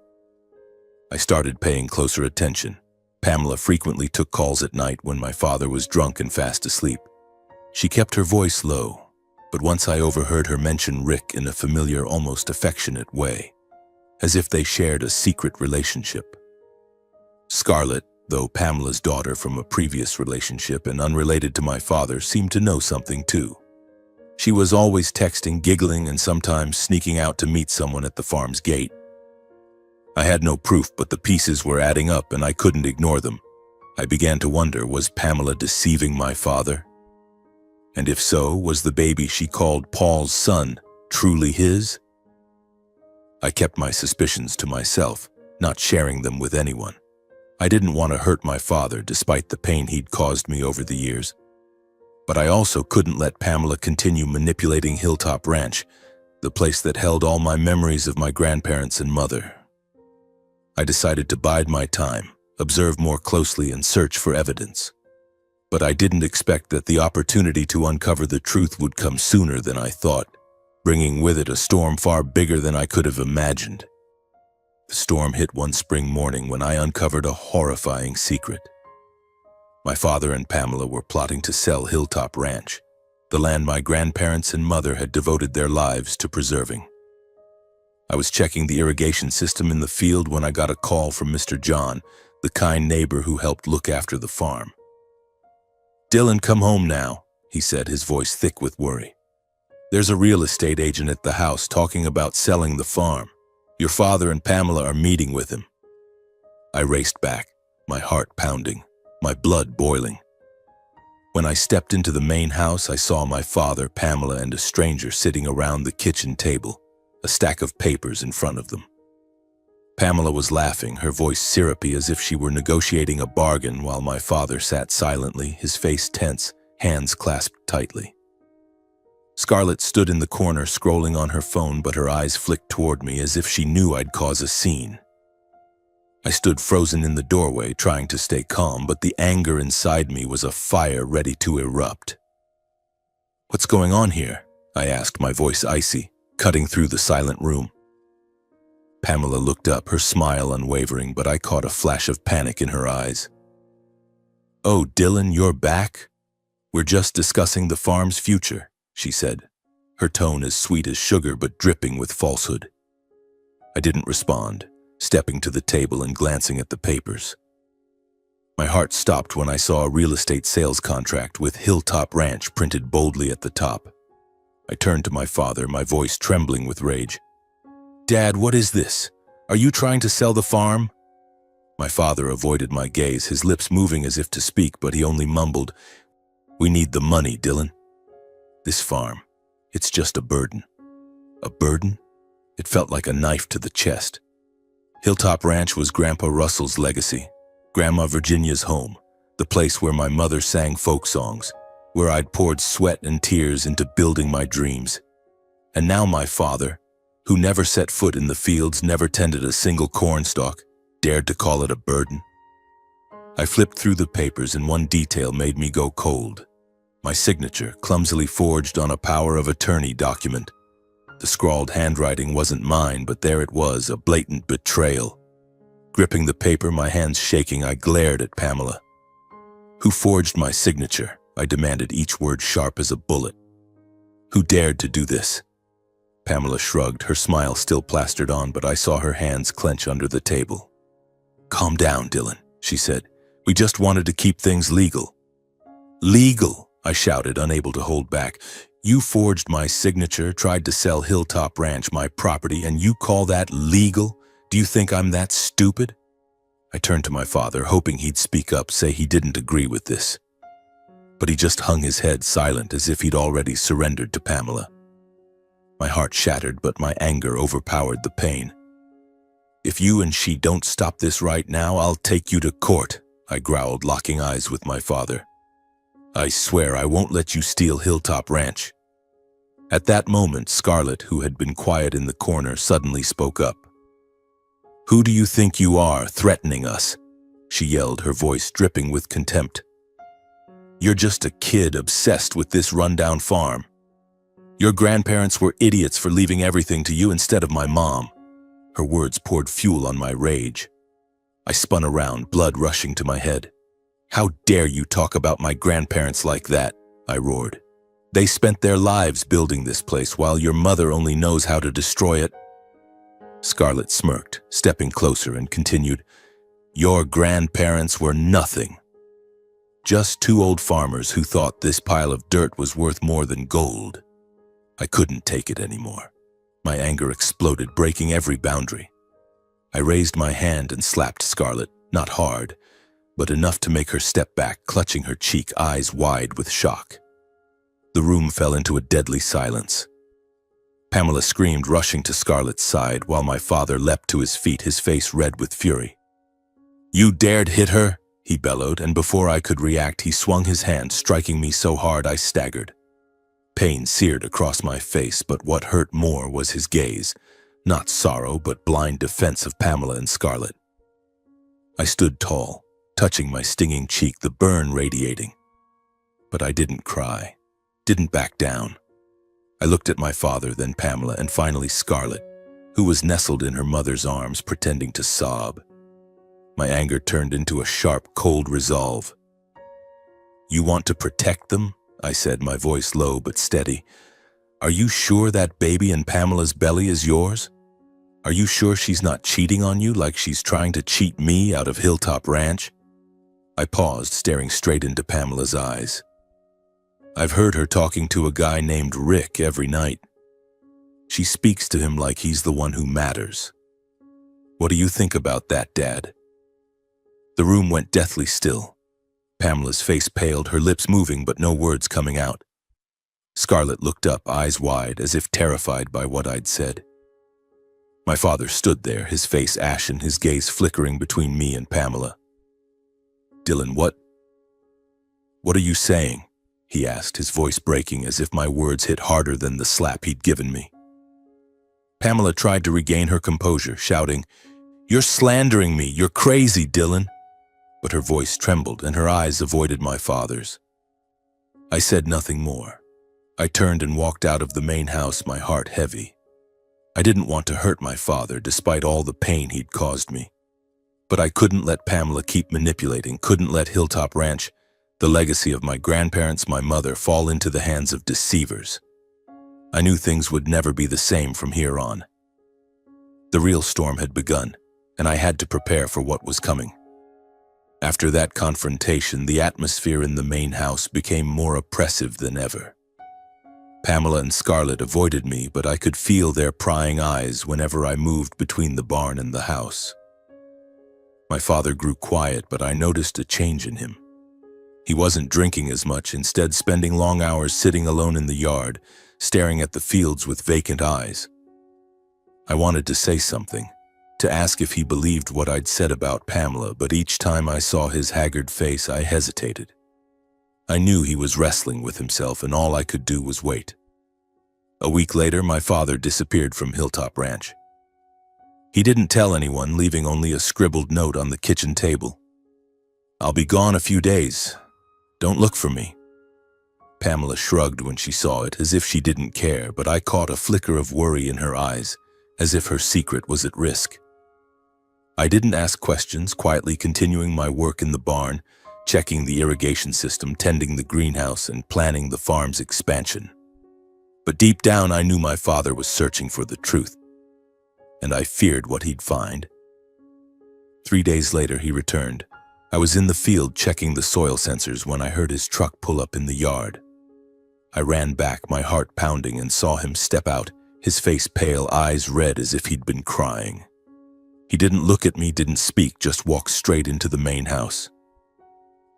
I started paying closer attention. Pamela frequently took calls at night when my father was drunk and fast asleep. She kept her voice low, but once I overheard her mention Rick in a familiar, almost affectionate way, as if they shared a secret relationship. Scarlett, though Pamela's daughter from a previous relationship and unrelated to my father, seemed to know something too. She was always texting, giggling, and sometimes sneaking out to meet someone at the farm's gate. I had no proof, but the pieces were adding up and I couldn't ignore them. I began to wonder, was Pamela deceiving my father? And if so, was the baby she called Paul's son truly his? I kept my suspicions to myself, not sharing them with anyone. I didn't want to hurt my father despite the pain he'd caused me over the years. But I also couldn't let Pamela continue manipulating Hilltop Ranch, the place that held all my memories of my grandparents and mother. I decided to bide my time, observe more closely, and search for evidence. But I didn't expect that the opportunity to uncover the truth would come sooner than I thought, bringing with it a storm far bigger than I could have imagined. The storm hit one spring morning when I uncovered a horrifying secret. My father and Pamela were plotting to sell Hilltop Ranch, the land my grandparents and mother had devoted their lives to preserving. I was checking the irrigation system in the field when I got a call from Mr. John, the kind neighbor who helped look after the farm. "Dylan, come home now," he said, his voice thick with worry. "There's a real estate agent at the house talking about selling the farm. Your father and Pamela are meeting with him." I raced back, my heart pounding, my blood boiling. When I stepped into the main house, I saw my father, Pamela, and a stranger sitting around the kitchen table, a stack of papers in front of them. Pamela was laughing, her voice syrupy as if she were negotiating a bargain, while my father sat silently, his face tense, hands clasped tightly. Scarlett stood in the corner scrolling on her phone, but her eyes flicked toward me as if she knew I'd cause a scene. I stood frozen in the doorway, trying to stay calm, but the anger inside me was a fire ready to erupt. "What's going on here?" I asked, my voice icy, cutting through the silent room. Pamela looked up, her smile unwavering, but I caught a flash of panic in her eyes. "Oh, Dylan, you're back? We're just discussing the farm's future," she said, her tone as sweet as sugar but dripping with falsehood. I didn't respond, stepping to the table and glancing at the papers. My heart stopped when I saw a real estate sales contract with Hilltop Ranch printed boldly at the top. I turned to my father, my voice trembling with rage. "Dad, what is this? Are you trying to sell the farm?" My father avoided my gaze, his lips moving as if to speak, but he only mumbled, "We need the money, Dylan. This farm, it's just a burden." A burden? It felt like a knife to the chest. Hilltop Ranch was Grandpa Russell's legacy, Grandma Virginia's home, the place where my mother sang folk songs, where I'd poured sweat and tears into building my dreams. And now my father, who never set foot in the fields, never tended a single cornstalk, dared to call it a burden. I flipped through the papers and one detail made me go cold. My signature, clumsily forged on a power of attorney document. The scrawled handwriting wasn't mine, but there it was, a blatant betrayal. Gripping the paper, my hands shaking, I glared at Pamela. "Who forged my signature?" I demanded, each word sharp as a bullet. "Who dared to do this?" Pamela shrugged, her smile still plastered on, but I saw her hands clench under the table. "Calm down, Dylan," she said. We just wanted to keep things legal." "Legal," I shouted, unable to hold back. "You forged my signature, tried to sell Hilltop Ranch, my property, and you call that legal? Do you think I'm that stupid?" I turned to my father, hoping he'd speak up, say he didn't agree with this. But he just hung his head silent, as if he'd already surrendered to Pamela. My heart shattered, but my anger overpowered the pain. "If you and she don't stop this right now, I'll take you to court," I growled, locking eyes with my father. "I swear I won't let you steal Hilltop Ranch." At that moment, Scarlett, who had been quiet in the corner, suddenly spoke up. "Who do you think you are, threatening us?" she yelled, her voice dripping with contempt. "You're just a kid obsessed with this rundown farm. Your grandparents were idiots for leaving everything to you instead of my mom." Her words poured fuel on my rage. I spun around, blood rushing to my head. "How dare you talk about my grandparents like that?" I roared. "They spent their lives building this place while your mother only knows how to destroy it." Scarlett smirked, stepping closer, and continued, "Your grandparents were nothing. Just two old farmers who thought this pile of dirt was worth more than gold." I couldn't take it anymore. My anger exploded, breaking every boundary. I raised my hand and slapped Scarlett, not hard, but enough to make her step back, clutching her cheek, eyes wide with shock. The room fell into a deadly silence. Pamela screamed, rushing to Scarlett's side, while my father leapt to his feet, his face red with fury. "You dared hit her?" he bellowed, and before I could react, he swung his hand, striking me so hard I staggered. Pain seared across my face, but what hurt more was his gaze, not sorrow, but blind defense of Pamela and Scarlett. I stood tall, touching my stinging cheek, the burn radiating. But I didn't cry, didn't back down. I looked at my father, then Pamela, and finally Scarlett, who was nestled in her mother's arms, pretending to sob. My anger turned into a sharp, cold resolve. "You want to protect them?" I said, my voice low but steady. "Are you sure that baby in Pamela's belly is yours? Are you sure she's not cheating on you like she's trying to cheat me out of Hilltop Ranch?" I paused, staring straight into Pamela's eyes. "I've heard her talking to a guy named Rick every night. She speaks to him like he's the one who matters. What do you think about that, Dad?" The room went deathly still. Pamela's face paled, her lips moving but no words coming out. Scarlett looked up, eyes wide, as if terrified by what I'd said. My father stood there, his face ashen, his gaze flickering between me and Pamela. "Dylan, what are you saying?" he asked, his voice breaking as if my words hit harder than the slap he'd given me. Pamela tried to regain her composure, shouting, "You're slandering me! You're crazy, Dylan!" But her voice trembled and her eyes avoided my father's. I said nothing more. I turned and walked out of the main house, my heart heavy. I didn't want to hurt my father, despite all the pain he'd caused me. But I couldn't let Pamela keep manipulating, couldn't let Hilltop Ranch, the legacy of my grandparents, my mother, fall into the hands of deceivers. I knew things would never be the same from here on. The real storm had begun, and I had to prepare for what was coming. After that confrontation, the atmosphere in the main house became more oppressive than ever. Pamela and Scarlett avoided me, but I could feel their prying eyes whenever I moved between the barn and the house. My father grew quiet, but I noticed a change in him. He wasn't drinking as much, instead spending long hours sitting alone in the yard, staring at the fields with vacant eyes. I wanted to say something, to ask if he believed what I'd said about Pamela, but each time I saw his haggard face, I hesitated. I knew he was wrestling with himself, and all I could do was wait. A week later, my father disappeared from Hilltop Ranch. He didn't tell anyone, leaving only a scribbled note on the kitchen table. "I'll be gone a few days. Don't look for me." Pamela shrugged when she saw it, as if she didn't care, but I caught a flicker of worry in her eyes, as if her secret was at risk. I didn't ask questions, quietly continuing my work in the barn, checking the irrigation system, tending the greenhouse, and planning the farm's expansion. But deep down, I knew my father was searching for the truth, and I feared what he'd find. 3 days later, he returned, I was in the field checking the soil sensors when I heard his truck pull up in the yard. I ran back, my heart pounding, and saw him step out, his face pale, eyes red as if he'd been crying. He didn't look at me, didn't speak, just walked straight into the main house.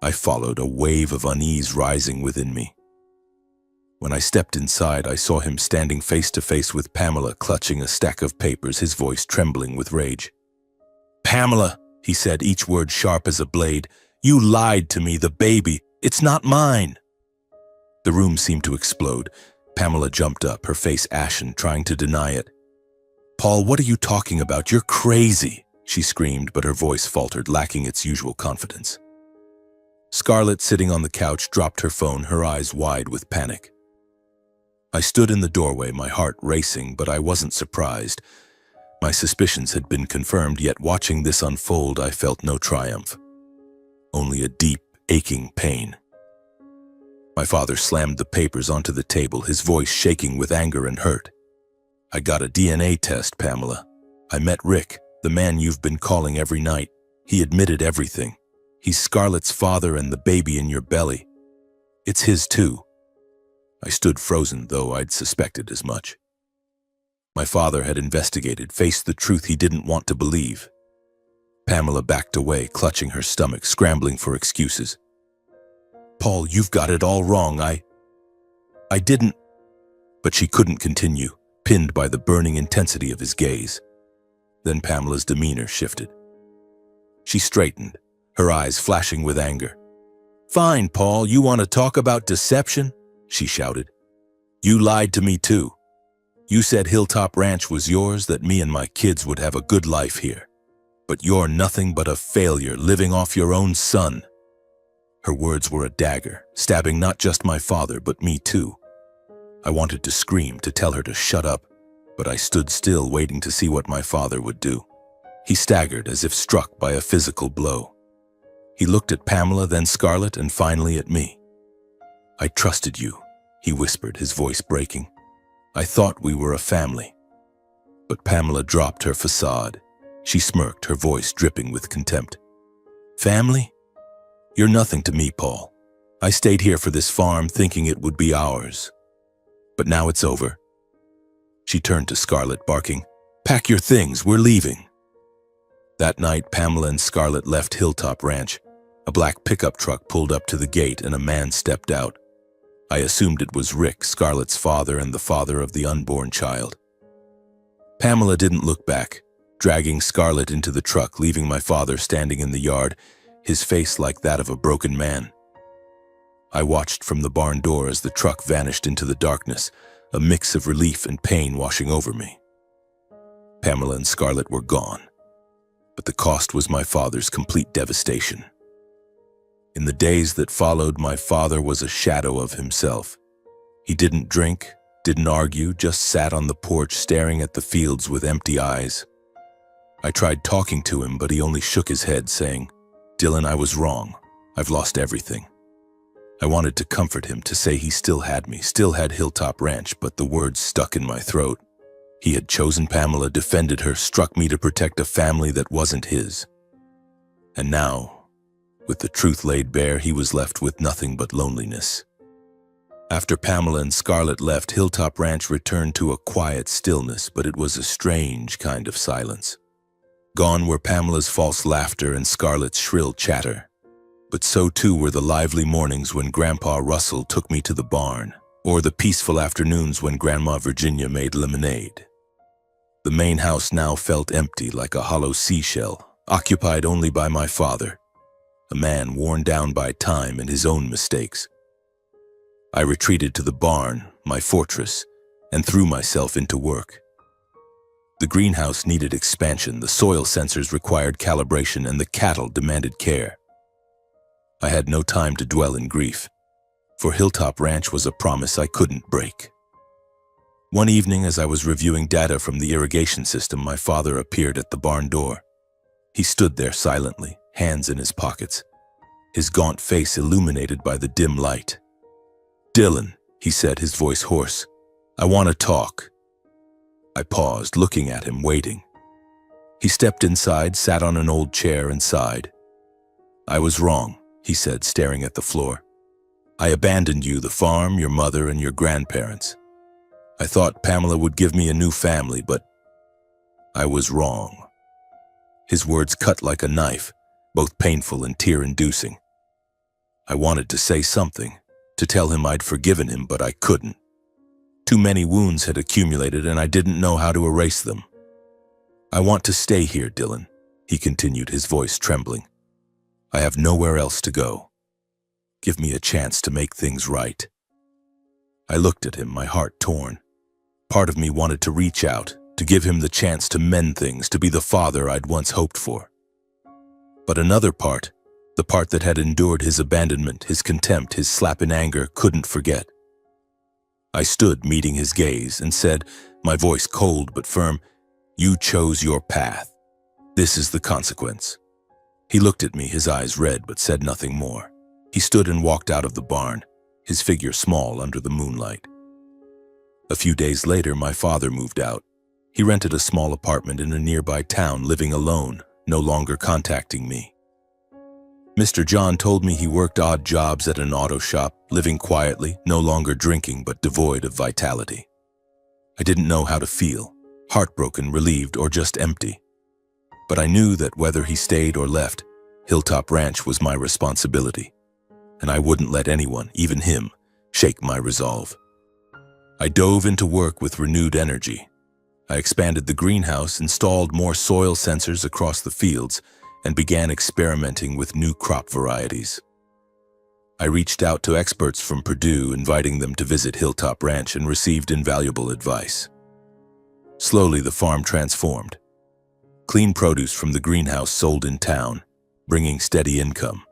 I followed, a wave of unease rising within me. When I stepped inside, I saw him standing face to face with Pamela, clutching a stack of papers, his voice trembling with rage. "Pamela," he said, each word sharp as a blade, "you lied to me, the baby. It's not mine." The room seemed to explode. Pamela jumped up, her face ashen, trying to deny it. "Paul, what are you talking about? You're crazy," she screamed, but her voice faltered, lacking its usual confidence. Scarlett, sitting on the couch, dropped her phone, her eyes wide with panic. I stood in the doorway, my heart racing, but I wasn't surprised. My suspicions had been confirmed, yet watching this unfold, I felt no triumph. Only a deep, aching pain. My father slammed the papers onto the table, his voice shaking with anger and hurt. "I got a DNA test, Pamela. I met Rick, the man you've been calling every night. He admitted everything. He's Scarlett's father and the baby in your belly. It's his too." I stood frozen, though I'd suspected as much. My father had investigated, faced the truth he didn't want to believe. Pamela backed away, clutching her stomach, scrambling for excuses. "Paul, you've got it all wrong. I didn't..." But she couldn't continue, pinned by the burning intensity of his gaze. Then Pamela's demeanor shifted. She straightened, her eyes flashing with anger. "Fine, Paul, you want to talk about deception?" she shouted. "You lied to me too. You said Hilltop Ranch was yours, that me and my kids would have a good life here. But you're nothing but a failure, living off your own son." Her words were a dagger, stabbing not just my father, but me too. I wanted to scream, to tell her to shut up, but I stood still, waiting to see what my father would do. He staggered, as if struck by a physical blow. He looked at Pamela, then Scarlett, and finally at me. "I trusted you," he whispered, his voice breaking. "I thought we were a family." But Pamela dropped her facade. She smirked, her voice dripping with contempt. "Family? You're nothing to me, Paul. I stayed here for this farm thinking it would be ours. But now it's over." She turned to Scarlett, barking, "Pack your things, we're leaving." That night, Pamela and Scarlett left Hilltop Ranch. A black pickup truck pulled up to the gate and a man stepped out. I assumed it was Rick, Scarlett's father and the father of the unborn child. Pamela didn't look back, dragging Scarlett into the truck, leaving my father standing in the yard, his face like that of a broken man. I watched from the barn door as the truck vanished into the darkness, a mix of relief and pain washing over me. Pamela and Scarlett were gone, but the cost was my father's complete devastation. In the days that followed, my father was a shadow of himself. He didn't drink, didn't argue, just sat on the porch staring at the fields with empty eyes. I tried talking to him, but he only shook his head, saying, "Dylan, I was wrong. I've lost everything." I wanted to comfort him, to say he still had me, still had Hilltop Ranch, but the words stuck in my throat. He had chosen Pamela, defended her, struck me to protect a family that wasn't his. And now, with the truth laid bare, he was left with nothing but loneliness. After Pamela and Scarlett left, Hilltop Ranch returned to a quiet stillness, but it was a strange kind of silence. Gone were Pamela's false laughter and Scarlett's shrill chatter. But so too were the lively mornings when Grandpa Russell took me to the barn, or the peaceful afternoons when Grandma Virginia made lemonade. The main house now felt empty, like a hollow seashell, occupied only by my father, a man worn down by time and his own mistakes. I retreated to the barn, my fortress, and threw myself into work. The greenhouse needed expansion, the soil sensors required calibration, and the cattle demanded care. I had no time to dwell in grief, for Hilltop Ranch was a promise I couldn't break. One evening, as I was reviewing data from the irrigation system, my father appeared at the barn door. He stood there silently, hands in his pockets, his gaunt face illuminated by the dim light. "Dylan," he said, his voice hoarse, "I want to talk." I paused, looking at him, waiting. He stepped inside, sat on an old chair, and sighed. "I was wrong," he said, staring at the floor. "I abandoned you, the farm, your mother, and your grandparents. I thought Pamela would give me a new family, but I was wrong." His words cut like a knife, both painful and tear-inducing. I wanted to say something, to tell him I'd forgiven him, but I couldn't. Too many wounds had accumulated, and I didn't know how to erase them. "I want to stay here, Dylan," he continued, his voice trembling. "I have nowhere else to go. Give me a chance to make things right." I looked at him, my heart torn. Part of me wanted to reach out, to give him the chance to mend things, to be the father I'd once hoped for. But another part, the part that had endured his abandonment, his contempt, his slap in anger, couldn't forget. I stood, meeting his gaze, and said, my voice cold but firm, "You chose your path. This is the consequence." He looked at me, his eyes red, but said nothing more. He stood and walked out of the barn, his figure small under the moonlight. A few days later, my father moved out. He rented a small apartment in a nearby town, living alone, no longer contacting me. Mr. John told me he worked odd jobs at an auto shop, living quietly, no longer drinking but devoid of vitality. I didn't know how to feel, heartbroken, relieved, or just empty. But I knew that whether he stayed or left, Hilltop Ranch was my responsibility, and I wouldn't let anyone, even him, shake my resolve. I dove into work with renewed energy. I expanded the greenhouse, installed more soil sensors across the fields, and began experimenting with new crop varieties. I reached out to experts from Purdue, inviting them to visit Hilltop Ranch, and received invaluable advice. Slowly, the farm transformed. Clean produce from the greenhouse sold in town, bringing steady income.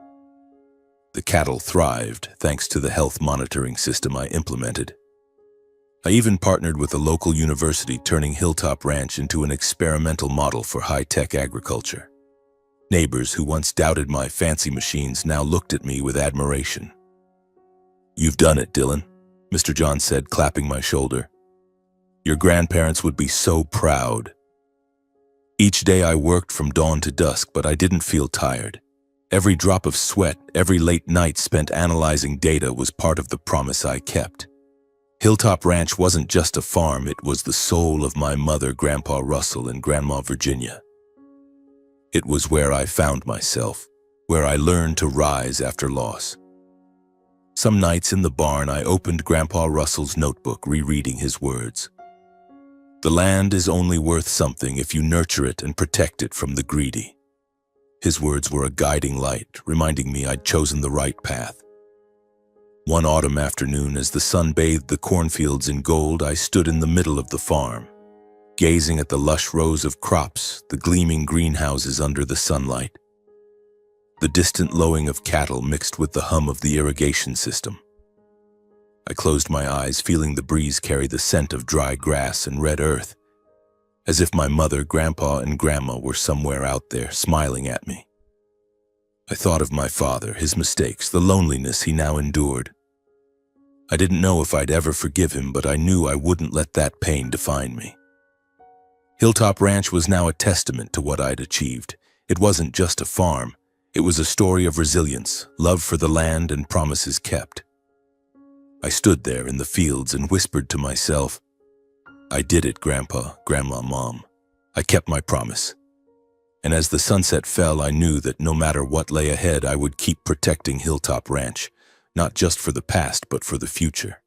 The cattle thrived thanks to the health monitoring system I implemented. I even partnered with a local university, turning Hilltop Ranch into an experimental model for high-tech agriculture. Neighbors who once doubted my fancy machines now looked at me with admiration. "You've done it, Dylan," Mr. John said, clapping my shoulder. "Your grandparents would be so proud." Each day I worked from dawn to dusk, but I didn't feel tired. Every drop of sweat, every late night spent analyzing data was part of the promise I kept. Hilltop Ranch wasn't just a farm, it was the soul of my mother, Grandpa Russell, and Grandma Virginia. It was where I found myself, where I learned to rise after loss. Some nights in the barn, I opened Grandpa Russell's notebook, rereading his words. "The land is only worth something if you nurture it and protect it from the greedy." His words were a guiding light, reminding me I'd chosen the right path. One autumn afternoon, as the sun bathed the cornfields in gold, I stood in the middle of the farm, gazing at the lush rows of crops, the gleaming greenhouses under the sunlight. The distant lowing of cattle mixed with the hum of the irrigation system. I closed my eyes, feeling the breeze carry the scent of dry grass and red earth, as if my mother, Grandpa, and Grandma were somewhere out there, smiling at me. I thought of my father, his mistakes, the loneliness he now endured. I didn't know if I'd ever forgive him, but I knew I wouldn't let that pain define me. Hilltop Ranch was now a testament to what I'd achieved. It wasn't just a farm. It was a story of resilience, love for the land, and promises kept. I stood there in the fields and whispered to myself, "I did it, Grandpa, Grandma, Mom. I kept my promise." And as the sunset fell, I knew that no matter what lay ahead, I would keep protecting Hilltop Ranch, not just for the past, but for the future.